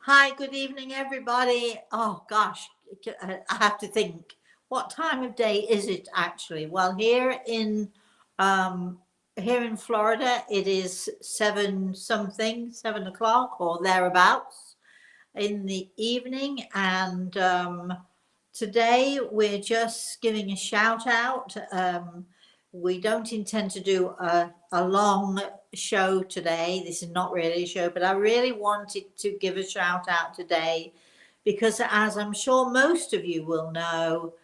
Hi, good evening, everybody. Oh gosh, I have to think. What time of day is it actually? Well, um, here in Florida, it is 7 o'clock or thereabouts in the evening, and today we're just giving a shout out. We don't intend to do a long show today. This is not really a show, but I really wanted to give a shout out today because, as I'm sure most of you will know,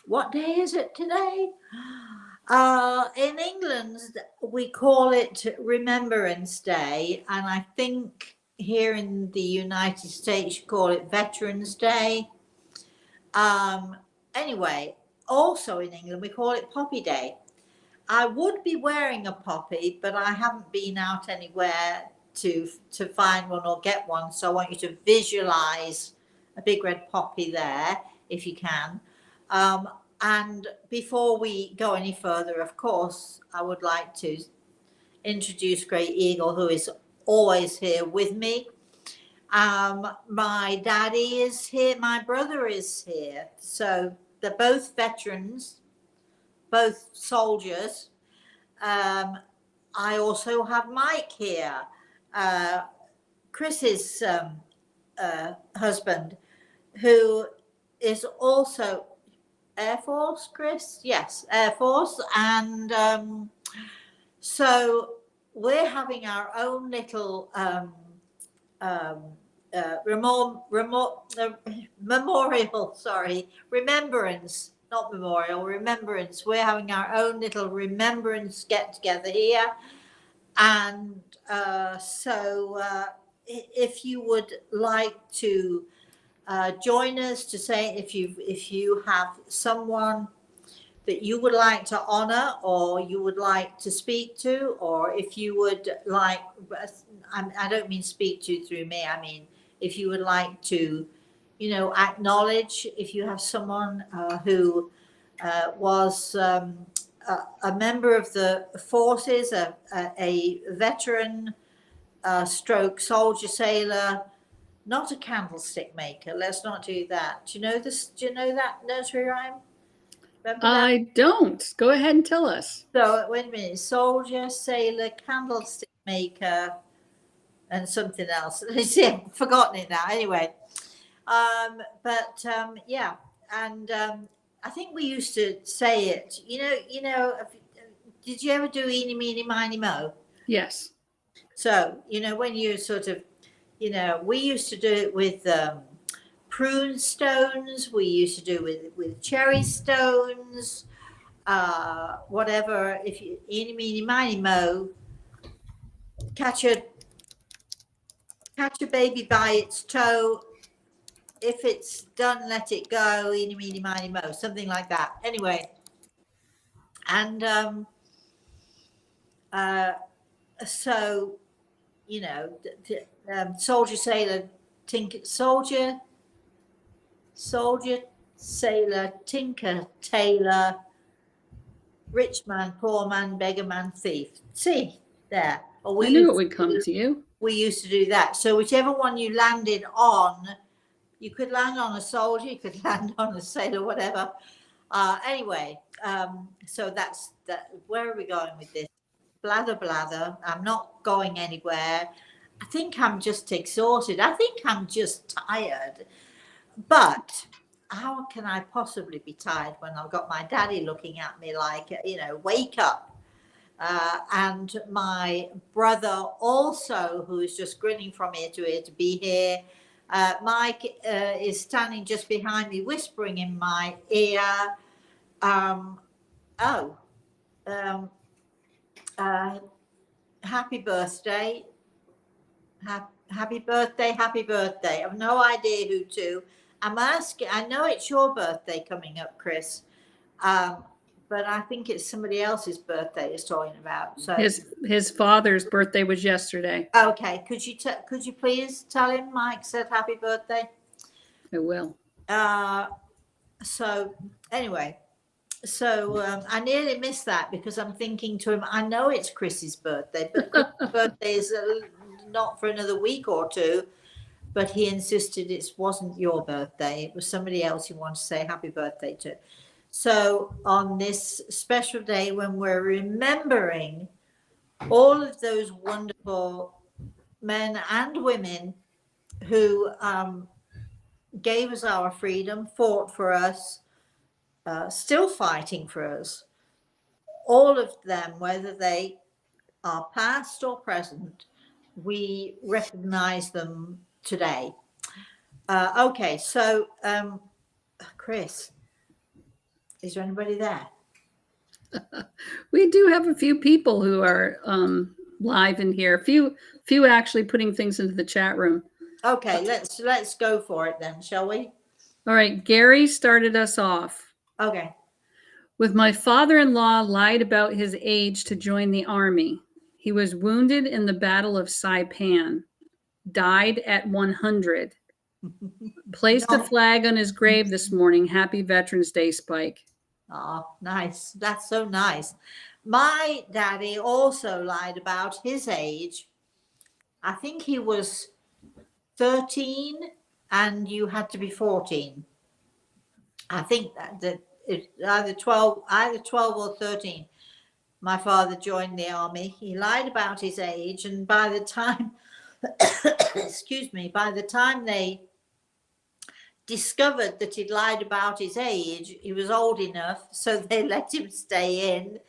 what day is it today? In England, we call it Remembrance Day, and I think here in the United States, you call it Veterans Day. Um, anyway, also in England, we call it Poppy Day. I would be wearing a poppy, but I haven't been out anywhere to find one or get one. So I want you to visualize a big red poppy there, if you can. And before we go any further, of course, I would like to introduce Great Eagle, who is always here with me. My daddy is here, my brother is here. So they're both veterans, both soldiers. I also have Mike here, Chris's husband, who is also Air Force, Chris? Yes, Air Force. And so we're having our own little remembrance, not memorial, remembrance. We're having our own little remembrance get together here. And if you would like to join us to say if you have someone that you would like to honor or you would like to speak to, or if you would like, I don't mean speak to through me, I mean if you would like to, acknowledge, if you have someone who was a member of the forces, a veteran, stroke soldier, sailor, not a candlestick maker. Let's not do that. Do you know this? Do you know that nursery rhyme? Remember that? I don't. Go ahead and tell us. So wait a minute: soldier, sailor, candlestick maker, and something else. See, I've forgotten it now. Anyway, yeah, and I think we used to say it. Did you ever do eeny, meeny, miny, mo? Yes. So when you sort of, we used to do it with prune stones. We used to do it with cherry stones. Whatever. If you eeny, meeny, miny, mo, catch a baby by its toe. If it's done, let it go. Eeny, meeny, miny, mo. Something like that. Anyway, and so soldier, sailor, tinker, soldier, sailor, tinker, tailor, rich man, poor man, beggar man, thief. See there. I knew it would come to you. We used to do that. So whichever one you landed on, you could land on a soldier, you could land on a sailor, whatever. Anyway, so that's that. Where are we going with this? Blather. I'm not going anywhere. I think I'm just exhausted. I think I'm just tired. But how can I possibly be tired when I've got my daddy looking at me like, wake up? And my brother also, who is just grinning from ear to be here. Mike is standing just behind me, whispering in my ear. Happy birthday. Happy birthday. I've no idea who to. I'm asking, I know it's your birthday coming up, Chris. But I think it's somebody else's birthday he's talking about. So his father's birthday was yesterday. Okay, could you please tell him Mike said happy birthday? I will. So anyway, I nearly missed that because I'm thinking to him, I know it's Chris's birthday, but Chris's birthday is not for another week or two, but he insisted it wasn't your birthday. It was somebody else he wanted to say happy birthday to. So on this special day when we're remembering all of those wonderful men and women who gave us our freedom, fought for us, still fighting for us, all of them, whether they are past or present, we recognize them today. Okay, so Chris, is there anybody there? We do have a few people who are live in here. Few actually putting things into the chat room. Okay, let's go for it then, shall we? All right, Gary started us off. Okay. With my father-in-law lied about his age to join the army. He was wounded in the Battle of Saipan. Died at 100. Placed a flag on his grave this morning. Happy Veterans Day, Spike. Oh, nice. That's so nice. My daddy also lied about his age. I think he was 13 and you had to be 14. I think that it's either 12 or 13. My father joined the army. He lied about his age, and by the time excuse me, by the time they discovered that he'd lied about his age, he was old enough, so they let him stay in,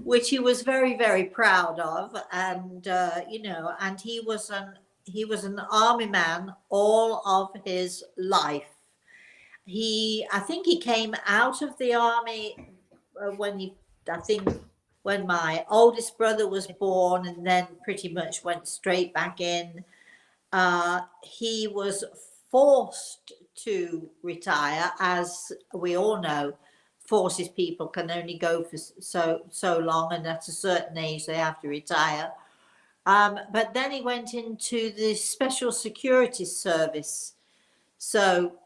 which he was very, very proud of. And and he was an army man all of his life. I think he came out of the army when my oldest brother was born, and then pretty much went straight back in. He was forced to retire, as we all know. Forces people can only go for so long, and at a certain age they have to retire. But then he went into the Special Security Service. So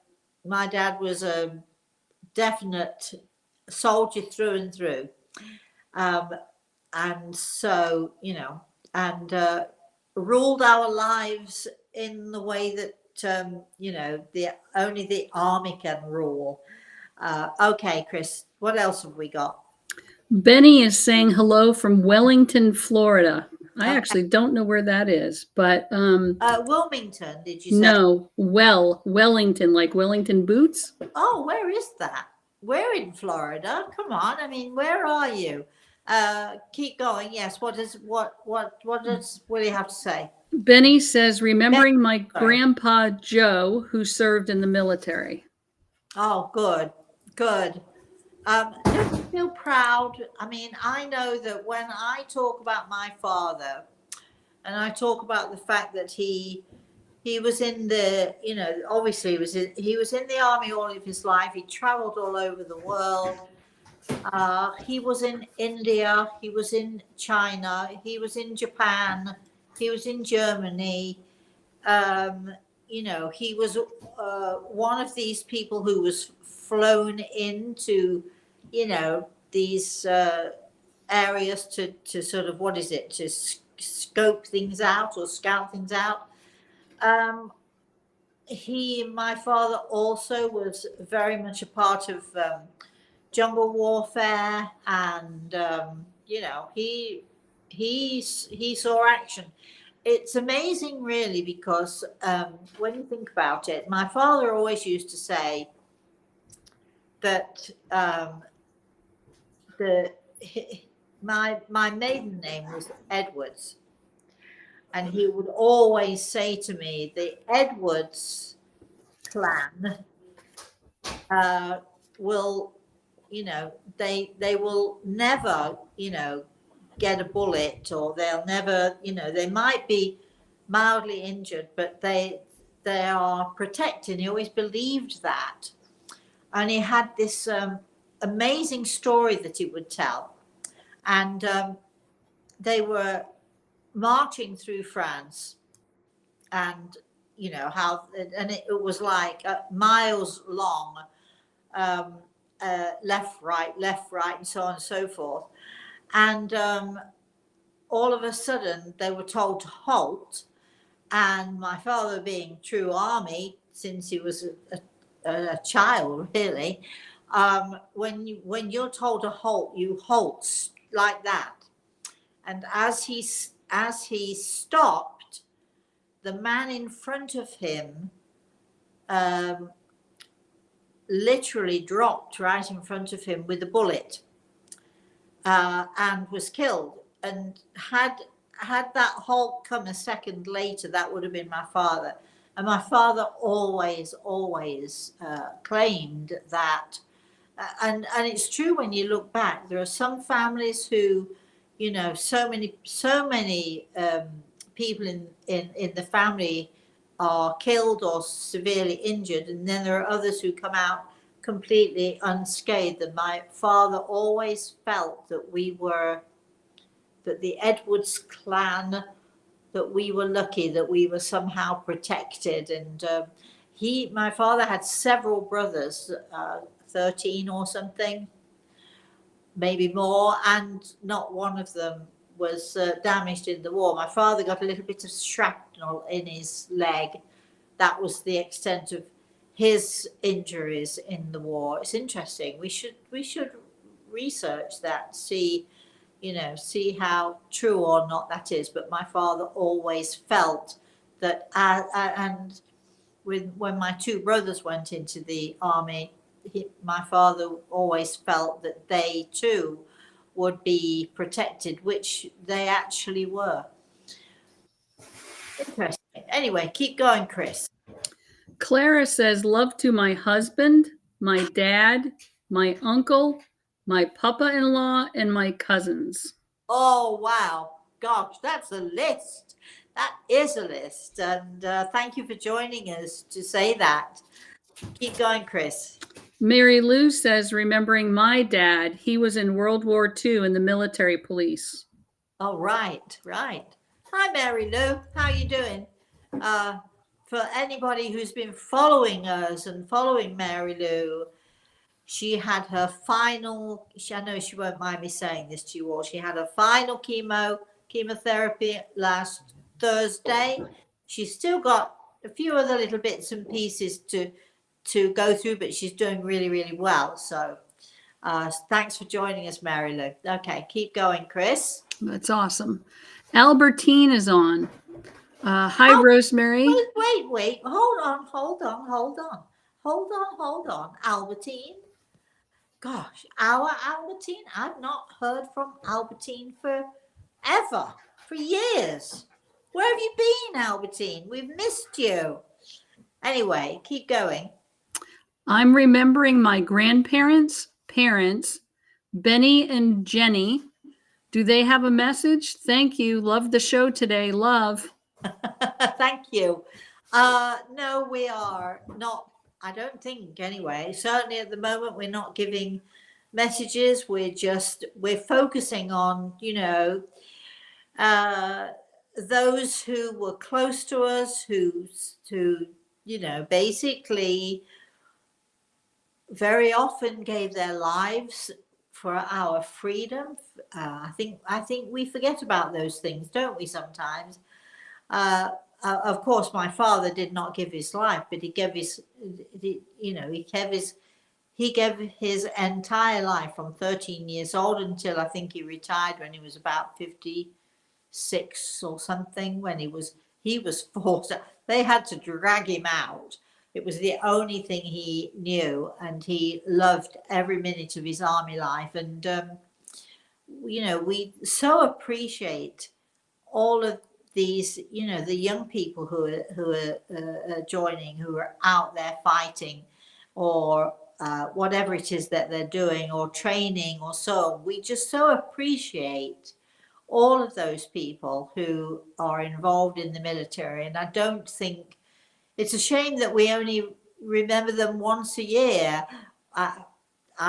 my dad was a definite soldier through and through. And so, and ruled our lives in the way that, only the army can rule. Okay, Chris, what else have we got? Benny is saying hello from Wellington, Florida. I actually don't know where that is, but Wilmington, did you say? No, Wellington, like Wellington boots. Oh, where is that? We're in Florida. Come on. I mean, where are you? Keep going. Yes. What does Willie have to say? Benny says, remembering my grandpa Joe, who served in the military. Oh, good. Don't you feel proud? I mean, I know that when I talk about my father, and I talk about the fact that he was in the, obviously he was in the army all of his life. He traveled all over the world. He was in India. He was in China. He was in Japan. He was in Germany. He was one of these people who was flown into, these areas to sort of, to scope things out or scout things out. My father also was very much a part of jungle warfare, and he saw action. It's amazing, really, because when you think about it, my father always used to say that my maiden name was Edwards. And he would always say to me, the Edwards clan will, they will never, get a bullet, or they'll never, they might be mildly injured, but they are protected. He always believed that. And he had this amazing story that he would tell. And they were marching through France, and it was like miles long, left, right, and so on and so forth. And all of a sudden they were told to halt. And my father, being true army, since he was a child, really, when you're told to halt, you halt like that. And as he stopped, the man in front of him literally dropped right in front of him with a bullet, and was killed. And had that halt come a second later, that would have been my father. And my father always claimed that. And it's true when you look back. There are some families who, you know, so many people in the family are killed or severely injured, and then there are others who come out completely unscathed. And my father always felt that that the Edwards clan, that we were lucky, that we were somehow protected. And my father had several brothers, 13 or something, maybe more, and not one of them was damaged in the war. My father got a little bit of shrapnel in his leg. That was the extent of his injuries in the war. It's interesting. We should research that, see how true or not that is. But my father always felt that, and when my two brothers went into the army, my father always felt that they too would be protected, which they actually were. Interesting. Anyway, keep going, Chris. Clara says, love to my husband, my dad, my uncle, my papa-in-law, and my cousins. Oh, wow. Gosh, that's a list. That is a list. And thank you for joining us to say that. Keep going, Chris. Mary Lou says, remembering my dad, he was in World War II in the military police. Oh, right. Hi, Mary Lou. How are you doing? For anybody who's been following us and following Mary Lou, she had her final, I know she won't mind me saying this to you all, she had her final chemotherapy last Thursday. She's still got a few other little bits and pieces to go through, but she's doing really, really well. So thanks for joining us, Mary Lou. Okay, keep going, Chris. That's awesome. Albertine is on. Hi, Rosemary. Wait. Hold on. Albertine. Gosh, our Albertine. I've not heard from Albertine for years. Where have you been, Albertine? We've missed you. Anyway, keep going. I'm remembering my grandparents, parents, Benny and Jenny. Do they have a message? Thank you. Love the show today. Love. Thank you. No, we are not. I don't think, anyway. Certainly at the moment, we're not giving messages. We're focusing on, those who were close to us, who basically very often gave their lives for our freedom. I think we forget about those things, don't we, sometimes? Of course, my father did not give his life, but he gave his entire life from 13 years old until I think he retired when he was about 56 or something. When he was forced, they had to drag him out. It was the only thing he knew, and he loved every minute of his army life. And we so appreciate all of these, the young people who are joining, who are out there fighting, or whatever it is that they're doing, or training, or so. We just so appreciate all of those people who are involved in the military. And I don't think it's a shame that we only remember them once a year. I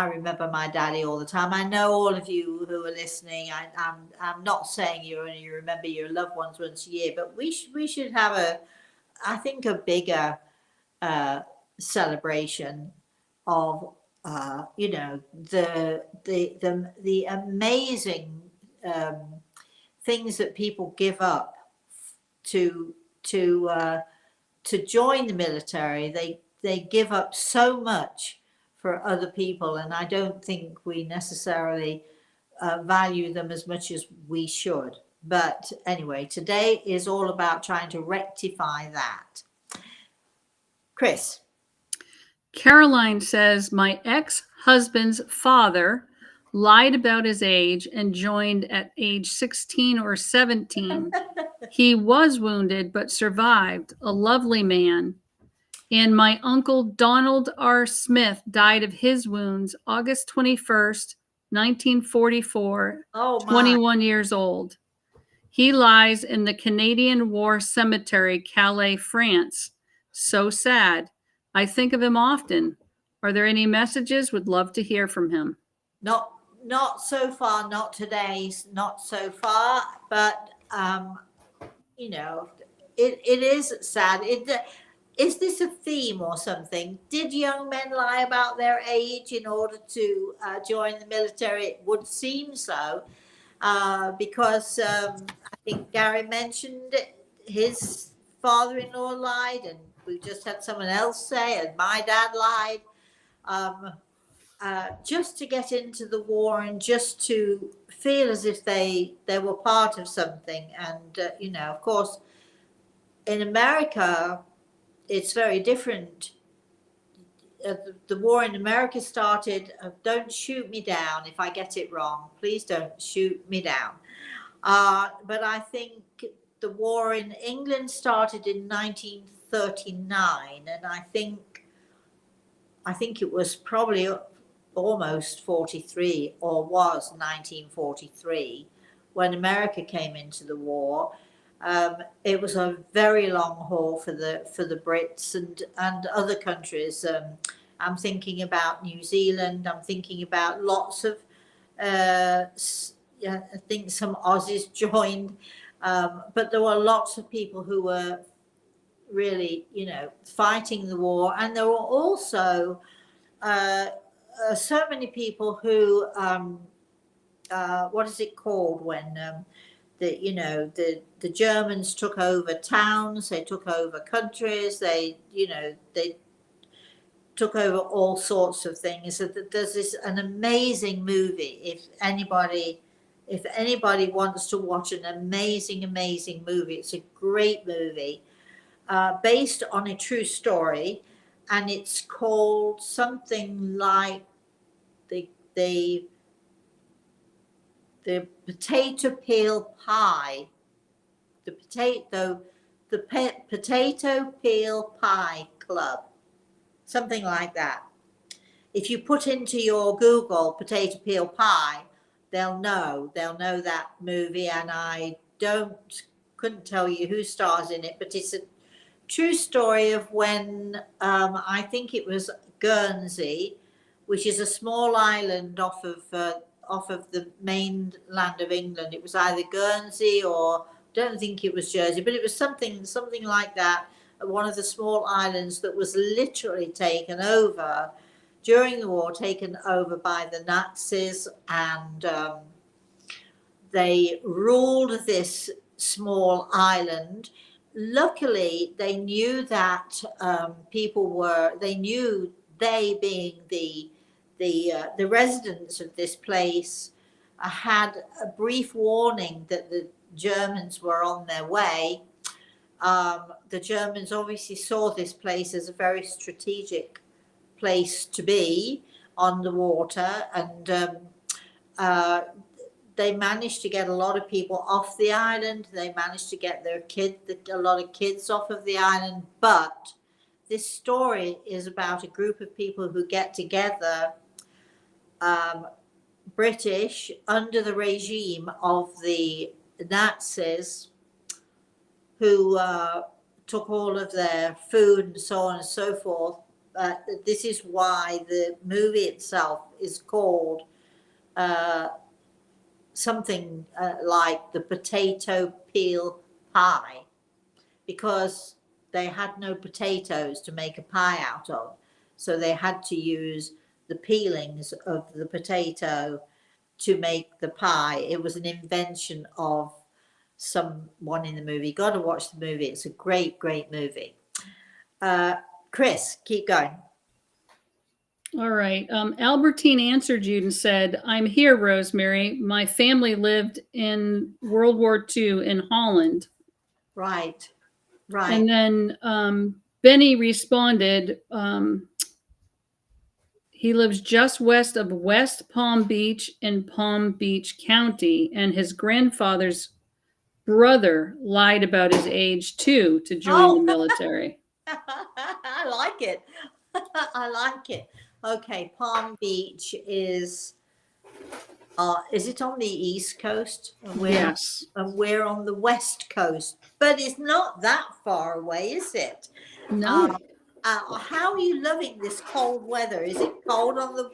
remember my daddy all the time. I know all of you who are listening. I'm not saying you only remember your loved ones once a year, but we should have I think a bigger celebration of the amazing things that people give up to join the military. They give up so much for other people, and I don't think we necessarily value them as much as we should. But anyway, today is all about trying to rectify that. Chris. Caroline says, my ex-husband's father lied about his age and joined at age 16 or 17. He was wounded but survived. A lovely man. And my uncle Donald R. Smith died of his wounds August 21st, 1944, Oh, my. 21 years old. He lies in the Canadian War Cemetery, Calais, France. So sad. I think of him often. Are there any messages? Would love to hear from him. Not so far, not today, not so far, but you know, it is sad. Is this a theme or something? Did young men lie about their age in order to join the military? It would seem so, because I think Gary mentioned his father-in-law lied, and we just had someone else say, and my dad lied, just to get into the war and just to feel as if they were part of something. And you know, of course, in America, it's very different. The war in America started, don't shoot me down if I get it wrong. Please don't shoot me down. But I think the war in England started in 1939, and I think it was probably almost 43, or was 1943, when America came into the war. It was a very long haul for the Brits and other countries. I'm thinking about New Zealand. I'm thinking about lots of, I think some Aussies joined, but there were lots of people who were really, you know, fighting the war. And there were also so many people who, what is it called when the Germans took over towns, they took over countries, they took over all sorts of things. So there's an amazing movie. If anybody wants to watch an amazing movie, it's a great movie, based on a true story, and it's called something like the potato peel pie. The potato peel pie club, something like that. If you put into your Google potato peel pie, they'll know that movie. And I couldn't tell you who stars in it, but it's a true story of when I think it was Guernsey, which is a small island off of the mainland of England. It was either Guernsey or, don't think it was Jersey, but it was something like that. One of the small islands that was literally taken over during the war, taken over by the Nazis, and they ruled this small island. Luckily, they knew that they being the residents of this place, had a brief warning that the Germans were on their way. The Germans obviously saw this place as a very strategic place to be on the water, and they managed to get a lot of people off the island. They managed to get a lot of kids off of the island. But this story is about a group of people who get together, British, under the regime of the Nazis, who took all of their food and so on and so forth. This is why the movie itself is called something like the potato peel pie, because they had no potatoes to make a pie out of. So they had to use the peelings of the potato to make the pie. It was an invention of someone in the movie. Got to watch the movie. It's a great, great movie. Chris, keep going. All right. Albertine answered you and said, "I'm here, Rosemary. My family lived in World War II in Holland." Right, right. And then Benny responded, he lives just west of West Palm Beach in Palm Beach County, and his grandfather's brother lied about his age too to join the military. I like it. I like it. Okay, Palm Beach is it on the East Coast? Yes. And we're on the West Coast, but it's not that far away, is it? No. How are you loving this cold weather? Is it cold on the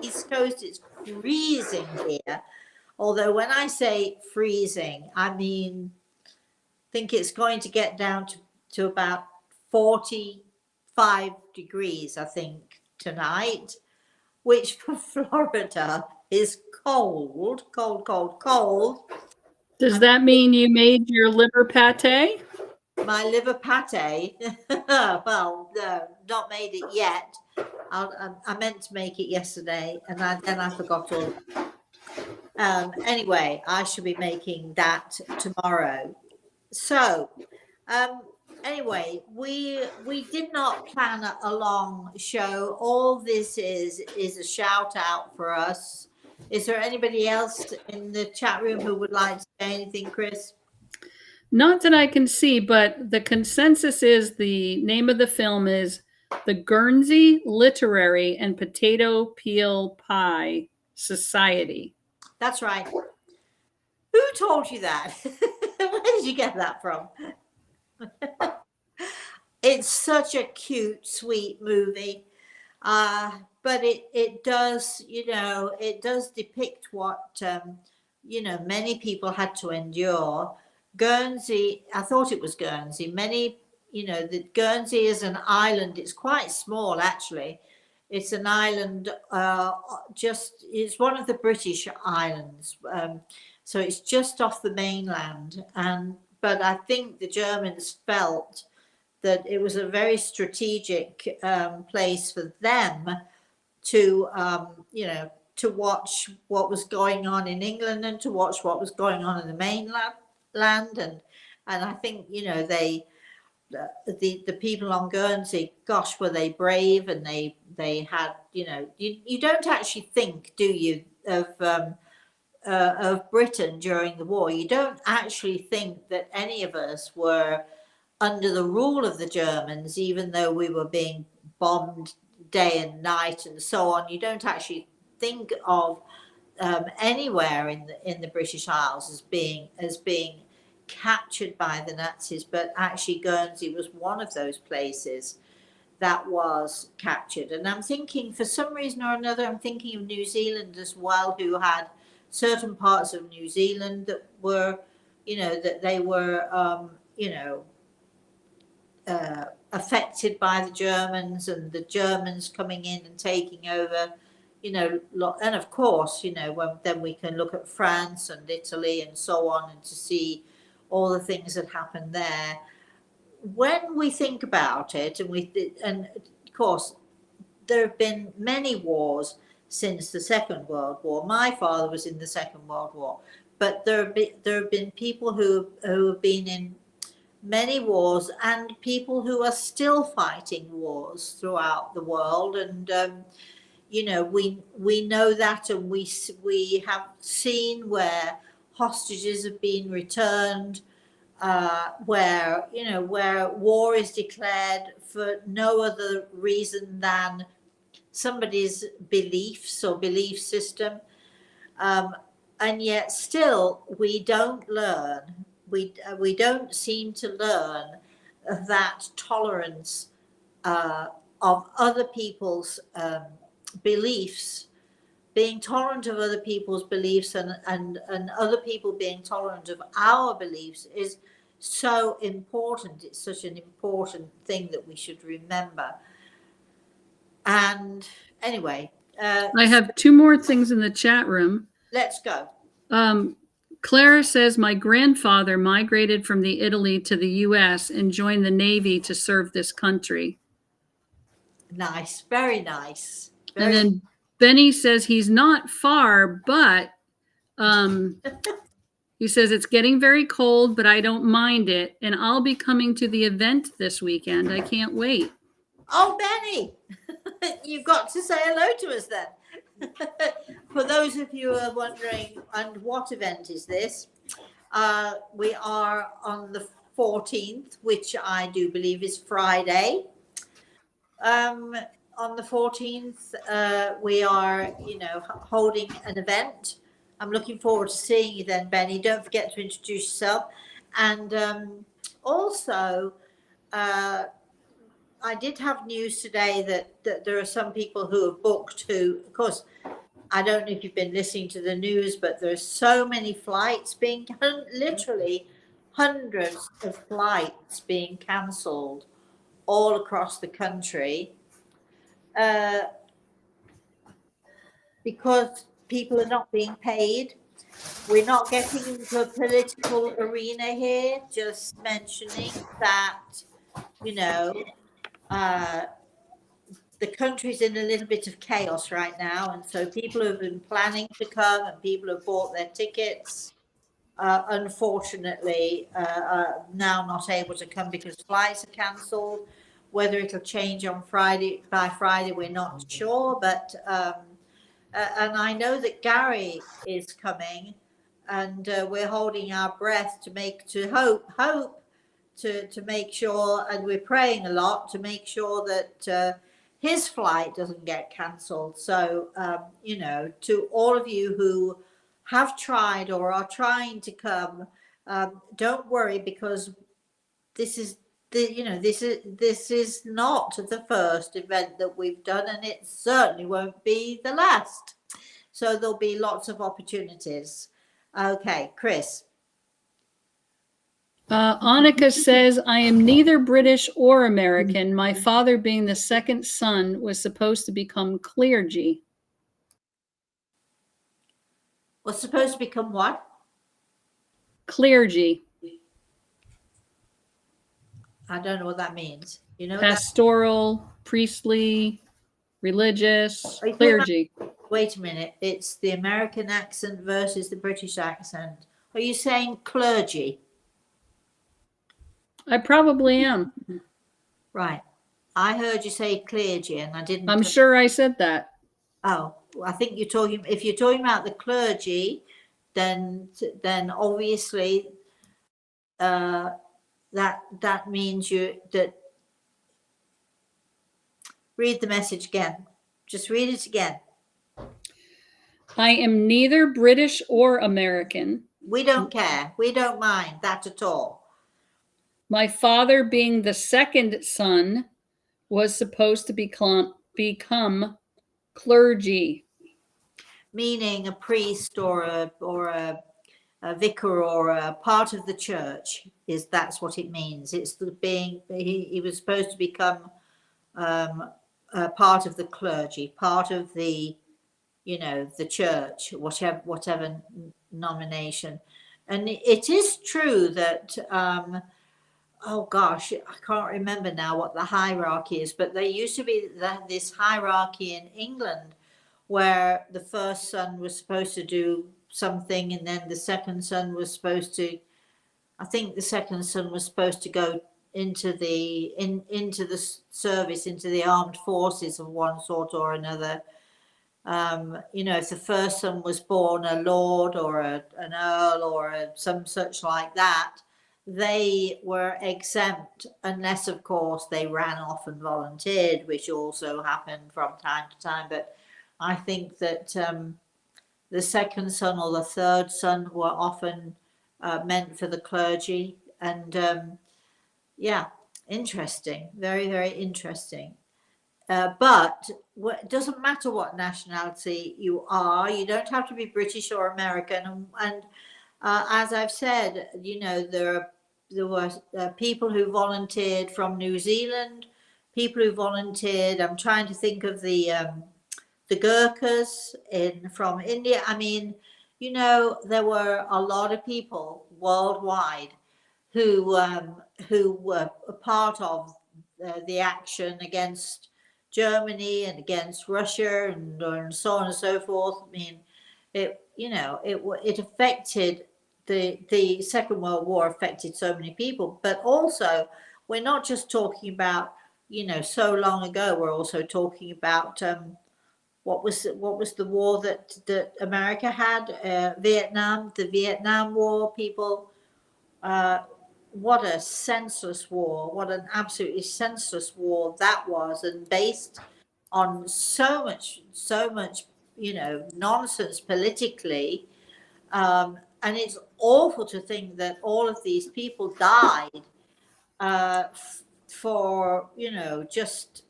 East Coast? It's freezing here. Although when I say freezing, I mean, think it's going to get down to about 45 degrees, I think, tonight, which for Florida is cold, cold, cold, cold. Does that mean you made your liver pate? My liver pate, well, no, not made it yet. I meant to make it yesterday, and then I forgot all. Anyway, I should be making that tomorrow. So, anyway, we did not plan a long show. All this is a shout out for us. Is there anybody else in the chat room who would like to say anything, Chris? Not that I can see, but the consensus is the name of the film is The Guernsey Literary and Potato Peel Pie Society. That's right. Who told you that? Where did you get that from? It's such a cute, sweet movie. But it does, it does depict what, many people had to endure. Guernsey, I thought it was Guernsey. The Guernsey is an island. It's quite small, actually. It's an island, it's one of the British islands. So it's just off the mainland. But I think the Germans felt that it was a very strategic place for them to, to watch what was going on in England and to watch what was going on in the mainland. And I think, the people on Guernsey, gosh, were they brave, and they had, you don't actually think, do you, of Britain during the war. You don't actually think that any of us were under the rule of the Germans, even though we were being bombed day and night and so on. You don't actually think of anywhere in the British Isles as being captured by the Nazis, but actually Guernsey was one of those places that was captured. And I'm thinking, for some reason or another, I'm thinking of New Zealand as well, who had certain parts of New Zealand that were, that they were, affected by the Germans, and the Germans coming in and taking over, and of course, then we can look at France and Italy and so on, and to see all the things that happened there. When we think about it, and of course, there have been many wars since the Second World War. My father was in the Second World War, but there have been people who have been in many wars, and people who are still fighting wars throughout the world. And we know that, and we have seen where hostages have been returned, where war is declared for no other reason than somebody's beliefs or belief system, and yet still we don't learn. We don't seem to learn that tolerance of other people's beliefs, being tolerant of other people's beliefs, and other people being tolerant of our beliefs is so important. It's such an important thing that we should remember. And anyway, I have two more things in the chat room. Let's go. Clara says, my grandfather migrated from the Italy to the U.S. and joined the Navy to serve this country. Nice, very nice. And then Benny says he's not far, but he says it's getting very cold, but I don't mind it. And I'll be coming to the event this weekend. I can't wait. Oh, Benny, you've got to say hello to us then. For those of you who are wondering, and what event is this? We are on the 14th, which I do believe is Friday. On the 14th, we are, holding an event. I'm looking forward to seeing you then, Benny. Don't forget to introduce yourself. And also, I did have news today that there are some people who have booked who, of course, I don't know if you've been listening to the news, but there's so many flights being, literally hundreds of flights being cancelled all across the country because people are not being paid. We're not getting into a political arena here, just mentioning that, the country's in a little bit of chaos right now, and so people who have been planning to come and people who have bought their tickets, unfortunately, are now not able to come because flights are cancelled. Whether it'll change on Friday, by Friday, we're not sure, but and I know that Gary is coming, and we're holding our breath to make sure, and we're praying a lot to make sure that his flight doesn't get cancelled. So, to all of you who have tried or are trying to come, don't worry, because this is not the first event that we've done, and it certainly won't be the last. So there'll be lots of opportunities. Okay, Chris. Annika says, I am neither British or American. My father, being the second son, was supposed to become clergy. Was supposed to become what? Clergy. I don't know what that means. Pastoral, priestly, religious, clergy. Wait a minute. It's the American accent versus the British accent. Are you saying clergy? I probably am. Right. I heard you say clergy, and I didn't. I'm sure I said that. Oh, I think if you're talking about the clergy, then obviously that means that read the message again. Just read it again. I am neither British or American. We don't care. We don't mind that at all. My father, being the second son, was supposed to become clergy. Meaning a priest or a vicar or a part of the church. That's what it means. It's he was supposed to become a part of the clergy, part of the the church, whatever nomination. And it is true that oh gosh, I can't remember now what the hierarchy is, but there used to be this hierarchy in England where the first son was supposed to do something, and then the second son was supposed to, I think the second son was supposed to go into the service, into the armed forces of one sort or another. If the first son was born a lord or an earl or some such like that, they were exempt unless, of course, they ran off and volunteered, which also happened from time to time. But I think that the second son or the third son were often meant for the clergy. And interesting, very, very interesting. But it doesn't matter what nationality you are. You don't have to be British or American. And as I've said, there were people who volunteered from New Zealand, people who volunteered. I'm trying to think of the Gurkhas from India. I mean, you know, there were a lot of people worldwide who were a part of the action against Germany and against Russia and so on and so forth. I mean, it, you know, it affected the Second World War affected so many people, but also we're not just talking about, you know, so long ago. We're also talking about what was the war that America had, Vietnam, the Vietnam War. People, what a senseless war! What an absolutely senseless war that was, and based on so much, you know, nonsense politically. And it's awful to think that all of these people died for, you know, just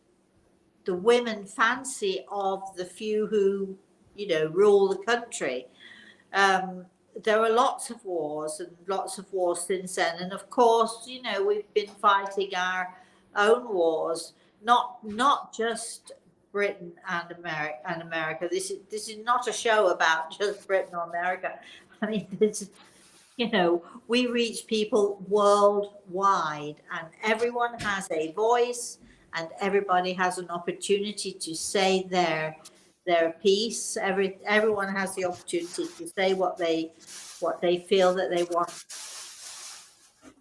the women fancy of the few who, you know, rule the country. There are lots of wars and lots of wars since then, and of course, you know, we've been fighting our own wars, not just Britain and America. This is not a show about just Britain or America. I mean, this is, you know, we reach people worldwide, and everyone has a voice, and everybody has an opportunity to say their piece. Everyone has the opportunity to say what they feel that they want.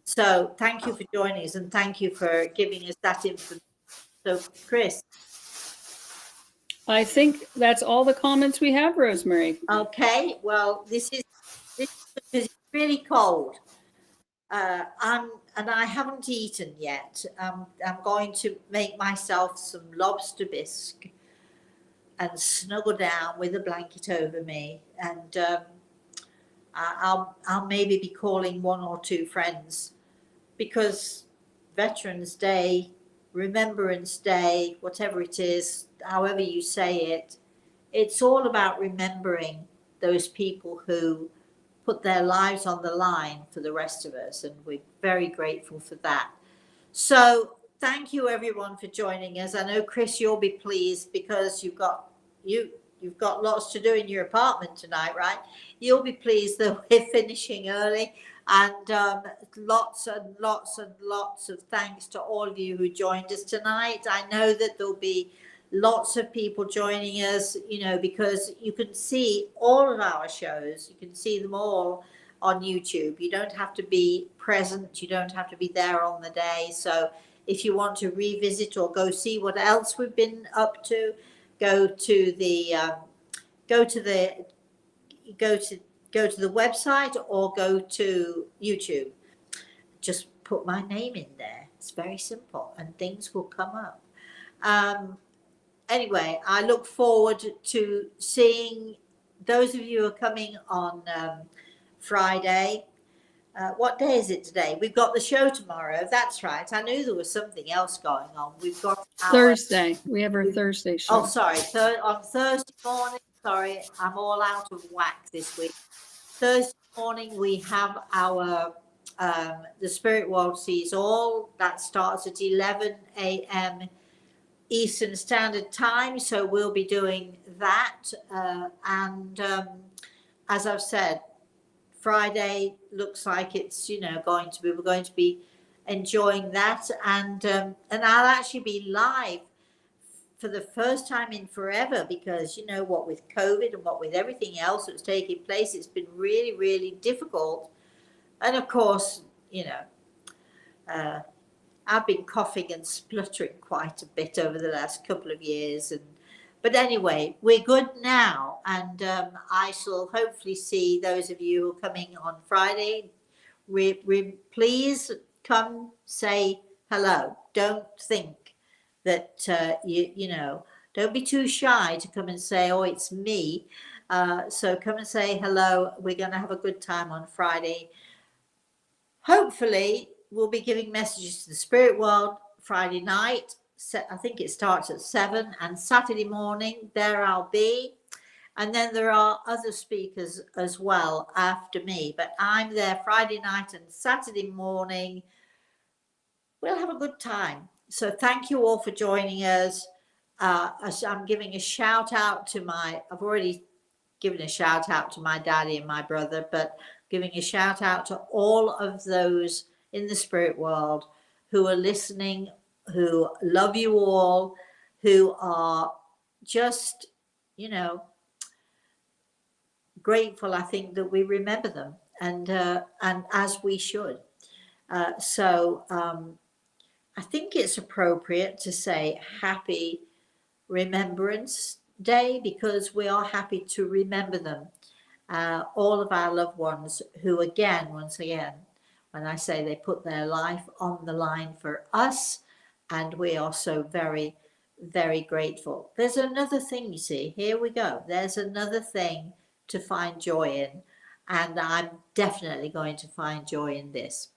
So thank you for joining us, and thank you for giving us that information. So Chris. I think that's all the comments we have, Rosemary. Okay, well, this is because it's really cold. I haven't eaten yet. I'm going to make myself some lobster bisque and snuggle down with a blanket over me, and I'll maybe be calling one or two friends, because Veterans Day, Remembrance Day, whatever it is, however you say it, it's all about remembering those people who put their lives on the line for the rest of us, and we're very grateful for that. So thank you everyone for joining us. I know, Chris, you'll be pleased because you've got lots to do in your apartment tonight, right? You'll be pleased that we're finishing early, and lots and lots and lots of thanks to all of you who joined us tonight. I know that there'll be lots of people joining us, you know, because you can see all of our shows. You can see them all on YouTube. You don't have to be present. You don't have to be there on the day. So if you want to revisit or go see what else we've been up to, go to the website or go to YouTube. Just put my name in there. It's very simple, and things will come up. Anyway, I look forward to seeing those of you who are coming on Friday. What day is it today? We've got the show tomorrow. That's right. I knew there was something else going on. We've got Thursday. We have our Thursday show. Oh, sorry. On Thursday morning, sorry, I'm all out of whack this week. Thursday morning, we have our The Spirit World Sees All. That starts at 11 a.m. Eastern Standard Time. So we'll be doing that. As I've said, Friday looks like it's, you know, we're going to be enjoying that, and I'll actually be live for the first time in forever, because, you know, what with COVID and what with everything else that's taking place, it's been really, really difficult. And of course, you know, I've been coughing and spluttering quite a bit over the last couple of years, but anyway, we're good now, and I shall hopefully see those of you who are coming on Friday. Please come say hello. Don't think that you know. Don't be too shy to come and say, "Oh, it's me." So come and say hello. We're going to have a good time on Friday. Hopefully, we'll be giving messages to the spirit world Friday night. I think it starts at 7, and Saturday morning there I'll be, and then there are other speakers as well after me, but I'm there Friday night and Saturday morning. We'll have a good time. So thank you all for joining us. I'm giving a shout out to I've already giving a shout out to my daddy and my brother, but giving a shout out to all of those in the spirit world who are listening, who love you all, who are just, you know, grateful, I think, that we remember them, and as we should. So I think it's appropriate to say Happy Remembrance Day, because we are happy to remember them, all of our loved ones who, once again, when I say they put their life on the line for us, and we are so very, very grateful. There's another thing, you see, here we go. There's another thing to find joy in, and I'm definitely going to find joy in this.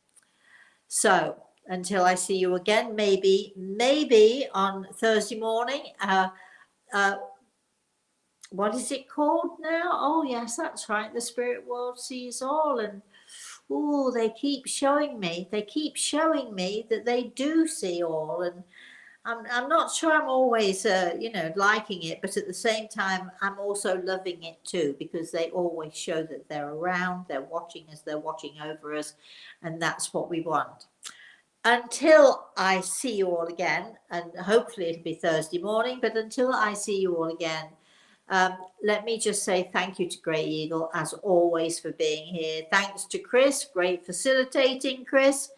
So until I see you again, maybe on Thursday morning, what is it called now? Oh yes, that's right. The spirit world sees all, and they keep showing me that they do see all, and I'm not sure I'm always liking it, but at the same time I'm also loving it too, because they always show that they're around, they're watching us, they're watching over us, and that's what we want. Until I see you all again, and hopefully it'll be Thursday morning, but until I see you all again, let me just say thank you to Grey Eagle, as always, for being here. Thanks to Chris, great facilitating, Chris.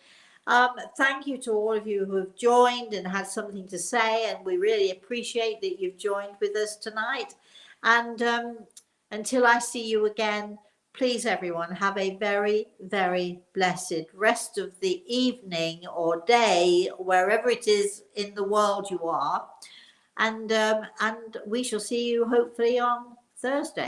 Thank you to all of you who have joined and had something to say, and we really appreciate that you've joined with us tonight. And until I see you again, please, everyone, have a very, very blessed rest of the evening or day, wherever it is in the world you are. And we shall see you hopefully on Thursday.